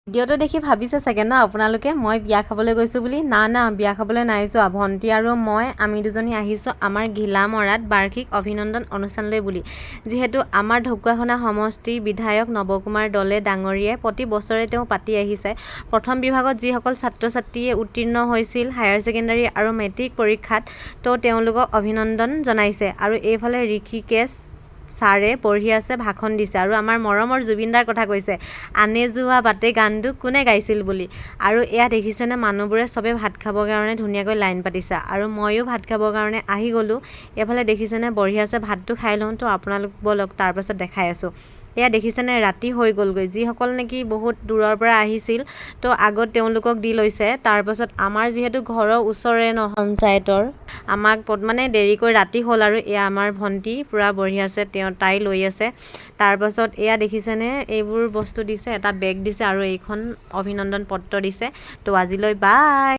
ভিডিঅ'টো দেখি ভাবিছে চাগে ন আপোনালোকে মই বিয়া খাবলৈ গৈছোঁ বুলি। না বিয়া খাবলৈ নাই যোৱা। ভণ্টি আৰু আমি দুজনী আহিছোঁ আমাৰ ঘিলামৰাত বাৰ্ষিক অভিনন্দন অনুষ্ঠানলৈ বুলি। যিহেতু আমাৰ ঢকুৱাখানা সমষ্টিৰ বিধায়ক নৱকুমাৰ দলে ডাঙৰীয়াই প্ৰতি বছৰে তেওঁ পাতি আহিছে। প্ৰথম বিভাগত যিসকল ছাত্ৰ ছাত্ৰীয়ে উত্তীৰ্ণ হৈছিল হায়াৰ ছেকেণ্ডাৰী আৰু মেট্ৰিক পৰীক্ষাত, তো তেওঁলোকক অভিনন্দন জনাইছে। আৰু এইফালে ঋষিকেশ ছাৰে পঢ়ি আছে, ভাষণ দিছে আৰু আমাৰ মৰমৰ জুবিনদাৰ কথা কৈছে, আনে যোৱা বাটে গানটো কোনে গাইছিল বুলি। আৰু এয়া দেখিছেনে মানুহবোৰে চবে ভাত খাবৰ কাৰণে ধুনীয়াকৈ লাইন পাতিছে আৰু ময়ো ভাত খাবৰ কাৰণে আহি গ'লোঁ। এইফালে দেখিছেনে বঢ়ি আছে, ভাতটো খাই লওঁ তো আপোনালোক ব'লক তাৰপাছত দেখাই আছোঁ। এয়া দেখিছেনে ৰাতি হৈ গ'লগৈ। যিসকল নেকি বহুত দূৰৰ পৰা আহিছিল তো আগত তেওঁলোকক দি লৈছে। তাৰপাছত আমাৰ যিহেতু ঘৰৰ ওচৰে ন পঞ্চায়তৰ, আমাক মানে দেৰিকৈ ৰাতি হ'ল আৰু এয়া আমাৰ ভণ্টি পূৰা বঢ়ি আছে, তাই লৈ আছে। তাৰপাছত এয়া দেখিছেনে এইবোৰ বস্তু দিছে, এটা বেগ দিছে আৰু এইখন অভিনন্দন পত্ৰ দিছে। তো আজিলৈ বাই।